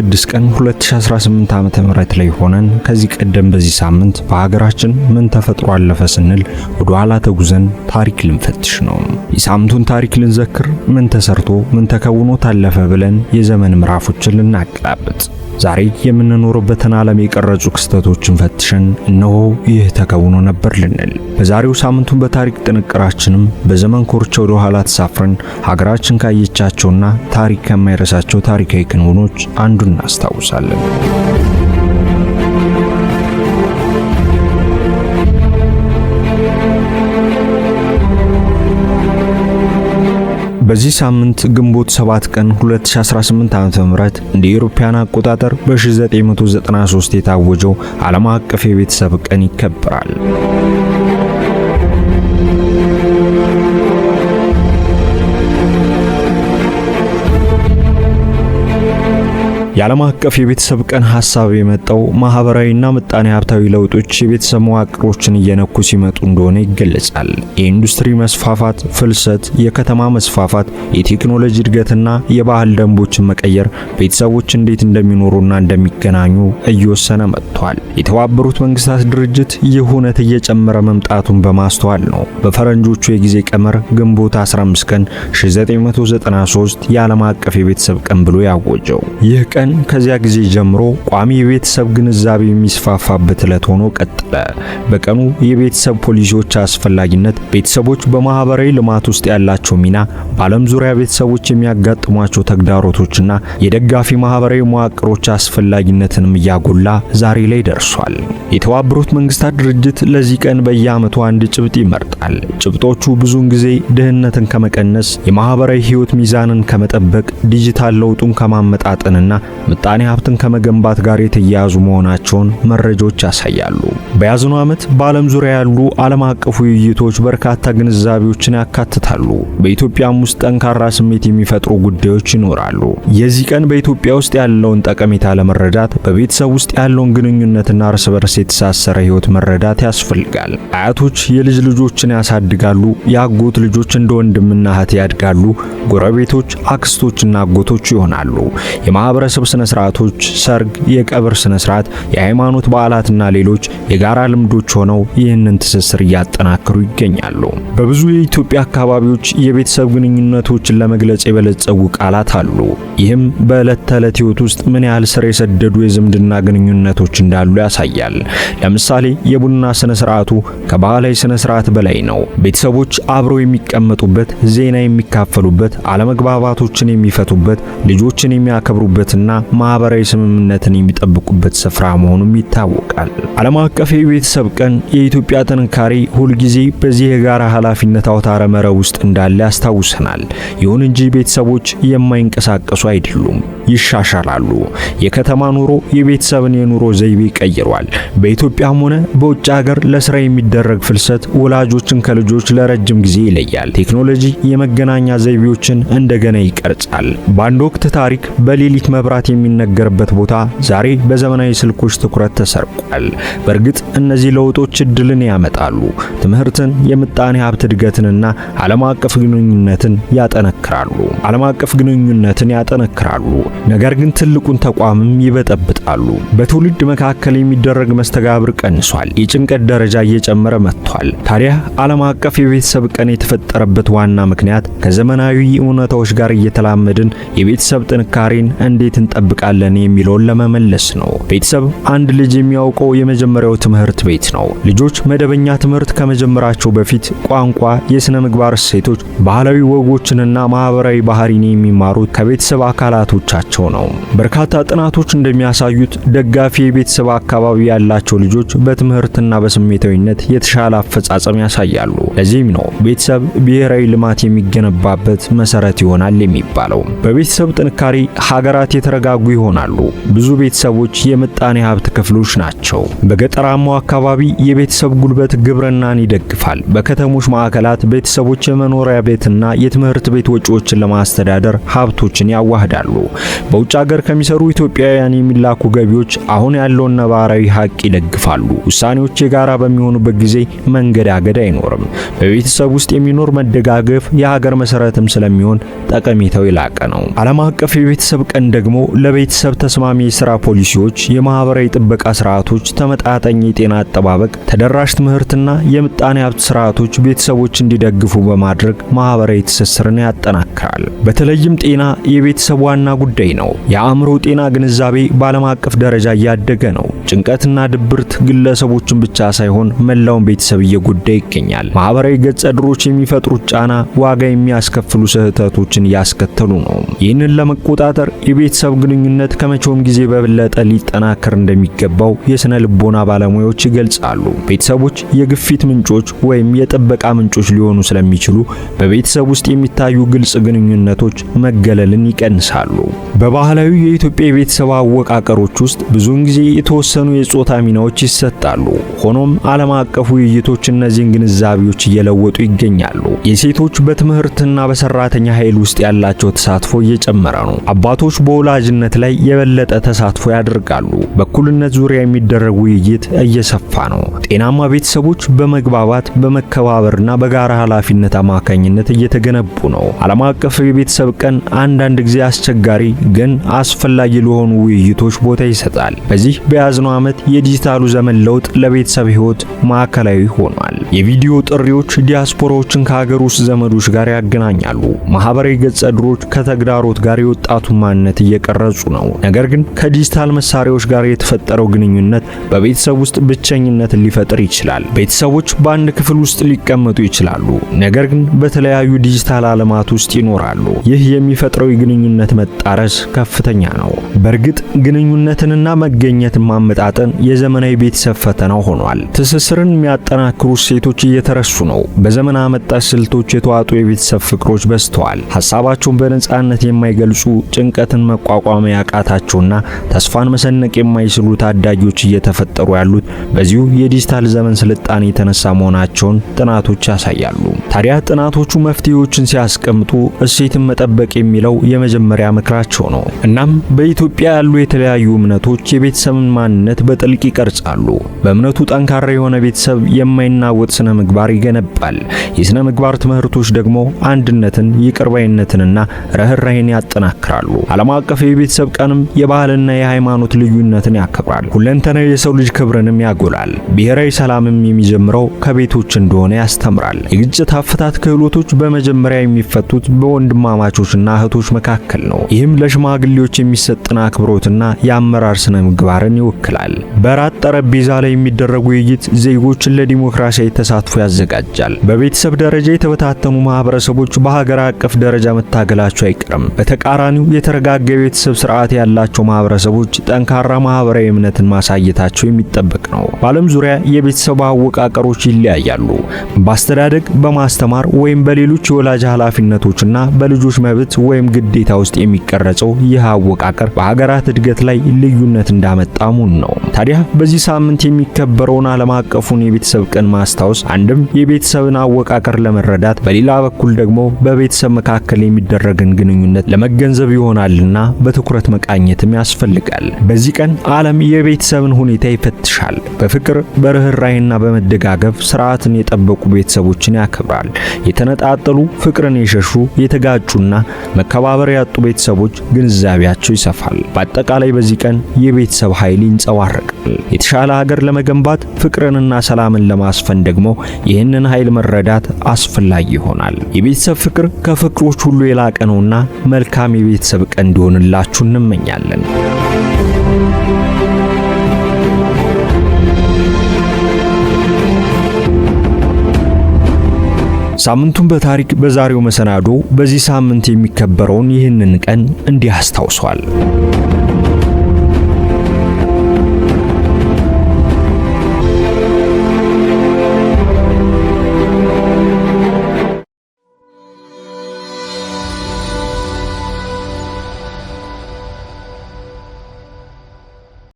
6 ቀን 2018 ዓ.ም ላይ ሆነን ከዚህ ቀደም በዚህ ሳምንት በሀገራችን ምን ተፈጥሮ አለፈ ስንል ወደ ኋላ ተጉዘን ታሪክ ልንፈትሽ ነው። የሳምንቱን ታሪክ ልንዘክር፣ ምን ተሰርቶ ምን ተከውኖ ታለፈ ብለን የዘመን ምዕራፎችን ልናገላብጥ ዛሬ የምንኖርበትን ዓለም የቀረጹ ክስተቶችን ፈትሸን እነሆ ይህ ተከውኖ ነበር ልንል በዛሬው ሳምንቱን በታሪክ ጥንቅራችንም በዘመን ኮርቻ ወደ ኋላ ተሳፍረን ሀገራችን ካየቻቸውና ታሪክ ከማይረሳቸው ታሪካዊ ክንውኖች አንዱን እናስታውሳለን። በዚህ ሳምንት ግንቦት 7 ቀን 2018 ዓ.ም እንደ አውሮፓውያን አቆጣጠር በ1993 የታወጀው ዓለም አቀፍ የቤተሰብ ቀን ይከበራል። የዓለም አቀፍ የቤተሰብ ቀን ሐሳብ የመጣው ማህበራዊና ምጣኔ ሀብታዊ ለውጦች የቤተሰብ መዋቅሮችን እየነኩ ሲመጡ እንደሆነ ይገለጻል። የኢንዱስትሪ መስፋፋት፣ ፍልሰት፣ የከተማ መስፋፋት፣ የቴክኖሎጂ እድገትና የባህል ደንቦችን መቀየር ቤተሰቦች እንዴት እንደሚኖሩና እንደሚገናኙ እየወሰነ መጥቷል። የተባበሩት መንግስታት ድርጅት ይህ ሁነት እየጨመረ መምጣቱን በማስተዋል ነው በፈረንጆቹ የጊዜ ቀመር ግንቦት 15 ቀን 1993 የዓለም አቀፍ የቤተሰብ ቀን ብሎ ያወጀው። ይህ ቀን ከዚያ ጊዜ ጀምሮ ቋሚ የቤተሰብ ግንዛቤ የሚስፋፋበት ዕለት ሆኖ ቀጠለ። በቀኑ የቤተሰብ ፖሊሲዎች አስፈላጊነት፣ ቤተሰቦች በማህበራዊ ልማት ውስጥ ያላቸው ሚና፣ በዓለም ዙሪያ ቤተሰቦች የሚያጋጥሟቸው ተግዳሮቶችና የደጋፊ ማህበራዊ መዋቅሮች አስፈላጊነትንም እያጎላ ዛሬ ላይ ደርሷል። የተባበሩት መንግስታት ድርጅት ለዚህ ቀን በየዓመቱ አንድ ጭብጥ ይመርጣል። ጭብጦቹ ብዙውን ጊዜ ድህነትን ከመቀነስ፣ የማህበራዊ ህይወት ሚዛንን ከመጠበቅ፣ ዲጂታል ለውጡን ከማመጣጠንና ምጣኔ ሀብትን ከመገንባት ጋር የተያያዙ መሆናቸውን መረጃዎች ያሳያሉ። በያዝነው ዓመት በዓለም ዙሪያ ያሉ ዓለም አቀፍ ውይይቶች በርካታ ግንዛቤዎችን ያካትታሉ። በኢትዮጵያም ውስጥ ጠንካራ ስሜት የሚፈጥሩ ጉዳዮች ይኖራሉ። የዚህ ቀን በኢትዮጵያ ውስጥ ያለውን ጠቀሜታ ለመረዳት በቤተሰብ ውስጥ ያለውን ግንኙነትና እርስ በርስ የተሳሰረ ህይወት መረዳት ያስፈልጋል። አያቶች የልጅ ልጆችን ያሳድጋሉ፣ የአጎት ልጆች እንደ ወንድምና እህት ያድጋሉ፣ ጎረቤቶች አክስቶችና አጎቶች ይሆናሉ። የማህበረሰብ ስነ ስርዓቶች፣ ሰርግ፣ የቀብር ስነ ስርዓት፣ የሃይማኖት በዓላትና ሌሎች የጋራ ልምዶች ሆነው ይህንን ትስስር እያጠናከሩ ይገኛሉ። በብዙ የኢትዮጵያ አካባቢዎች የቤተሰብ ግንኙነቶችን ለመግለጽ የበለጸጉ ቃላት አሉ። ይህም በዕለት ተዕለት ህይወት ውስጥ ምን ያህል ስር የሰደዱ የዝምድና ግንኙነቶች እንዳሉ ያሳያል። ለምሳሌ የቡና ስነ ስርዓቱ ከባህላዊ ስነ ስርዓት በላይ ነው። ቤተሰቦች አብረው የሚቀመጡበት፣ ዜና የሚካፈሉበት፣ አለመግባባቶችን የሚፈቱበት፣ ልጆችን የሚያከብሩበትና ማህበራዊ ስምምነትን የሚጠብቁበት ስፍራ መሆኑም ይታወቃል። ዓለም አቀፍ የቤተሰብ ቀን የኢትዮጵያ ጥንካሬ ሁልጊዜ በዚህ የጋራ ኃላፊነት አውታረ መረብ ውስጥ እንዳለ ያስታውሰናል። ይሁን እንጂ ቤተሰቦች የማይንቀሳቀሱ አይደሉም፣ ይሻሻላሉ። የከተማ ኑሮ የቤተሰብን የኑሮ ዘይቤ ቀይሯል። በኢትዮጵያም ሆነ በውጭ ሀገር ለስራ የሚደረግ ፍልሰት ወላጆችን ከልጆች ለረጅም ጊዜ ይለያል። ቴክኖሎጂ የመገናኛ ዘይቤዎችን እንደገና ይቀርጻል። በአንድ ወቅት ታሪክ በሌሊት መብራት የሚነገርበት ቦታ ዛሬ በዘመናዊ ስልኮች ትኩረት ተሰርቋል። በእርግጥ እነዚህ ለውጦች እድልን ያመጣሉ። ትምህርትን፣ የምጣኔ ሀብት እድገትንና ዓለም አቀፍ ግንኙነትን ያጠነክራሉ። ነገር ግን ትልቁን ተቋምም ይበጠብጣሉ። በትውልድ መካከል የሚደረግ መስተጋብር ቀንሷል። የጭንቀት ደረጃ እየጨመረ መጥቷል። ታዲያ ዓለም አቀፍ የቤተሰብ ቀን የተፈጠረበት ዋና ምክንያት ከዘመናዊ እውነታዎች ጋር እየተላመድን የቤተሰብ ጥንካሬን እንዴት እንጠብቃለን የሚለውን ለመመለስ ነው። ቤተሰብ አንድ ልጅ የሚያውቀው የመጀመሪያው ትምህርት ቤት ነው። ልጆች መደበኛ ትምህርት ከመጀመራቸው በፊት ቋንቋ፣ የሥነ ምግባር እሴቶች፣ ባህላዊ ወጎችንና ማህበራዊ ባህሪን የሚማሩት ከቤተሰብ አካላቶቻቸው ነው። በርካታ ጥናቶች እንደሚያሳዩት ደጋፊ የቤተሰብ አካባቢ ያላቸው ልጆች በትምህርትና በስሜታዊነት የተሻለ አፈጻጸም ያሳያሉ። ለዚህም ነው ቤተሰብ ብሔራዊ ልማት የሚገነባበት መሰረት ይሆናል የሚባለው። በቤተሰብ ጥንካሬ ሀገራት የተረጋጉ ይሆናሉ። ብዙ ቤተሰቦች የምጣኔ ሀብት ክፍሎች ናቸው። በገጠራማ በገጠራማው አካባቢ የቤተሰብ ጉልበት ግብርናን ይደግፋል። በከተሞች ማዕከላት ቤተሰቦች የመኖሪያ ቤትና የትምህርት ቤት ወጪዎችን ለማስተዳደር ሀብቶችን ያዋህዳሉ። በውጭ ሀገር ከሚሰሩ ኢትዮጵያውያን የሚላኩ ገቢዎች አሁን ያለውን ነባራዊ ሀቅ ይደግፋሉ። ውሳኔዎች የጋራ በሚሆኑበት ጊዜ መንገዳገድ አይኖርም። በቤተሰብ ውስጥ የሚኖር መደጋገፍ የሀገር መሰረትም ስለሚሆን ጠቀሜታው የላቀ ነው። ዓለም አቀፍ የቤተሰብ ቀን ደግሞ ለቤተሰብ ተስማሚ የሥራ ፖሊሲዎች፣ የማህበራዊ ጥበቃ ስርዓቶች፣ ተመጣጣኝ የጤና አጠባበቅ፣ ተደራሽ ትምህርትና የምጣኔ ሀብት ስርዓቶች ቤተሰቦች እንዲደግፉ በማድረግ ማህበራዊ ትስስርን ያጠናክራል። በተለይም ጤና የቤተሰብ ዋና ጉዳይ ነው። የአእምሮ ጤና ግንዛቤ በዓለም አቀፍ ደረጃ እያደገ ነው። ጭንቀትና ድብርት ግለሰቦችን ብቻ ሳይሆን መላውን ቤተሰብ እየጎዳ ይገኛል። ማህበራዊ ገጸ ድሮች የሚፈጥሩት ጫና ዋጋ የሚያስከፍሉ ስህተቶችን እያስከተሉ ነው። ይህንን ለመቆጣጠር የቤተሰብ ግንኙነት ከመቼውም ጊዜ በበለጠ ሊጠናከር እንደሚገባው የስነ ልቦና ባለሙያዎች ይገልጻሉ። ቤተሰቦች የግፊት ምንጮች ወይም የጥበቃ ምንጮች ሊሆኑ ስለሚችሉ በቤተሰብ ውስጥ የሚታዩ ግልጽ ግንኙነቶች መገለልን ይቀንሳሉ። በባህላዊ የኢትዮጵያ የቤተሰብ አወቃቀሮች ውስጥ ብዙውን ጊዜ የተወሰኑ የጾታ ሚናዎች ይሰጣሉ። ሆኖም ዓለም አቀፍ ውይይቶች እነዚህን ግንዛቤዎች እየለወጡ ይገኛሉ። የሴቶች በትምህርትና በሰራተኛ ኃይል ውስጥ ያላቸው ተሳትፎ እየጨመረ ነው። አባቶች በወላጅነት ላይ የበለጠ ተሳትፎ ያደርጋሉ። በእኩልነት ዙሪያ የሚደረግ ውይይት እየሰፋ ነው። ጤናማ ቤተሰቦች በመግባባት በመከባበርና በጋራ ኃላፊነት አማካኝነት እየተገነቡ ነው። ዓለም አቀፍ የቤተሰብ ቀን አንዳንድ ጊዜ አስቸጋሪ ግን አስፈላጊ ለሆኑ ውይይቶች ቦታ ይሰጣል። በዚህ በያዝነው ዓመት የዲጂታሉ ዘመን ለውጥ ለቤተሰብ ሕይወት ማዕከላዊ ሆኗል። የቪዲዮ ጥሪዎች ዲያስፖራዎችን ከሀገር ውስጥ ዘመዶች ጋር ያገናኛሉ። ማህበራዊ ገጸ ድሮች ከተግዳሮት ጋር የወጣቱን ማንነት እየቀረጹ ነው። ነገር ግን ከዲጂታል መሳሪያዎች ጋር የተፈጠረው ግንኙነት በቤተሰብ ውስጥ ብቸኝነትን ሊፈጥር ይችላል። ቤተሰቦች በአንድ ክፍል ውስጥ ሊቀመጡ ይችላሉ፣ ነገር ግን በተለያዩ ዲጂታል ዓለማት ውስጥ ይኖራሉ። ይህ የሚፈጥረው የግንኙነት መጣረስ ከፍተኛ ነው። በእርግጥ ግንኙነትንና መገኘትን ማመጣጠን የዘመናዊ ቤተሰብ ፈተናው ሆኗል። ትስስርን የሚያጠናክሩ ሴቶች እየተረሱ ነው። በዘመን አመጣሽ ስልቶች የተዋጡ የቤተሰብ ፍቅሮች በዝተዋል። ሐሳባቸውን በነጻነት የማይገልጹ ጭንቀትን መቋቋም ያቃታቸውና ተስፋን መሰነቅ የማይችሉ ታዳጊዎች እየተፈጠሩ ያሉት በዚሁ የዲጂታል ዘመን ስልጣኔ የተነሳ መሆናቸውን ጥናቶች ያሳያሉ። ታዲያ ጥናቶቹ መፍትሄዎችን ሲያስቀምጡ እሴትን መጠበቅ የሚለው የመጀመሪያ ምክራቸው ነው። እናም በኢትዮጵያ ያሉ የተለያዩ እምነቶች የቤተሰብን ማንነት በጥልቅ ይቀርጻሉ። በእምነቱ ጠንካራ የሆነ ቤተሰብ የማይናወጥ ስነ ምግባር ይገነባል። የስነ ምግባር ትምህርቶች ደግሞ አንድነትን፣ ይቅርባይነትንና ርህራሄን ያጠናክራሉ። ዓለም አቀፍ የቤተሰብ ቀንም የባህልና የሃይማኖት ልዩነትን ያከብራል። ሁለንተናዊ የሰው ልጅ ክብርንም ያጎላል። ብሔራዊ ሰላምም የሚጀምረው ከቤቶች እንደሆነ ያስተምራል። የግጭት አፈታት ክህሎቶች በመጀመሪያ የሚፈቱት በወንድማማቾችና እህቶች መካከል ነው። ይህም ለሽማግሌዎች የሚሰጥን አክብሮትና የአመራር ስነ ምግባርን ይወክላል። በራት ጠረጴዛ ላይ የሚደረግ ውይይት ዜጎችን ለዲሞክራሲያዊ ተሳትፎ ያዘጋጃል። በቤተሰብ ደረጃ የተበታተኑ ማህበረሰቦች በሀገር አቀፍ ደረጃ መታገላቸው አይቀርም። በተቃራኒው የተረጋጋ የቤተሰብ ስርዓት ያላቸው ማህበረሰቦች ጠንካራ ማህበራዊ እምነትን ማሳየታቸው የሚጠበቅ ነው። በዓለም ዙሪያ የቤተሰብ አወቃቀሮች ይለያያሉ። በአስተዳደግ፣ በማስተማር ወይም በሌሎች የወላጅ ኃላፊነቶችና በልጆች መብት ወይም ግዴታ ውስጥ የሚቀረጸው ይህ አወቃቀር በሀገራት እድገት ላይ ልዩነት እንዳመጣ ሙን ነው። ታዲያ በዚህ ሳምንት የሚከበረውን ዓለም አቀፉን የቤተሰብ ቀን ማስታወስ አንድም የቤተሰብን አወቃቀር ለመረዳት፣ በሌላ በኩል ደግሞ በቤተሰብ መካከል የሚደረግን ግንኙነት ለመገንዘብ ይሆናልና በትኩረት መቃኘትም ያስፈልጋል። በዚህ ቀን ዓለም የቤተሰብን ሁኔታ ይፈትሻል። በፍቅር በርህራሄና በመደጋገፍ ስርዓትን የጠበቁ ቤተሰቦችን ያከብራል። የተነጣጠሉ፣ ፍቅርን የሸሹ፣ የተጋጩና መከባበር ያጡ ቤተሰቦች ግንዛቤያቸው ይሰፋል። በአጠቃላይ በዚህ ቀን የቤተሰብ ኃይል ይንጸባረቃል። የተሻለ ሀገር ለመገንባት ፍቅርንና ሰላምን ለማስፈን ደግሞ ይህንን ኃይል መረዳት አስፈላጊ ይሆናል። የቤተሰብ ፍቅር ከፍቅሮች ሁሉ የላቀ ነውና መልካም የቤተሰብ ቀን እንዲሆንላችሁ እንመኛለን። ሳምንቱን በታሪክ በዛሬው መሰናዶ በዚህ ሳምንት የሚከበረውን ይህንን ቀን እንዲህ አስታውሷል።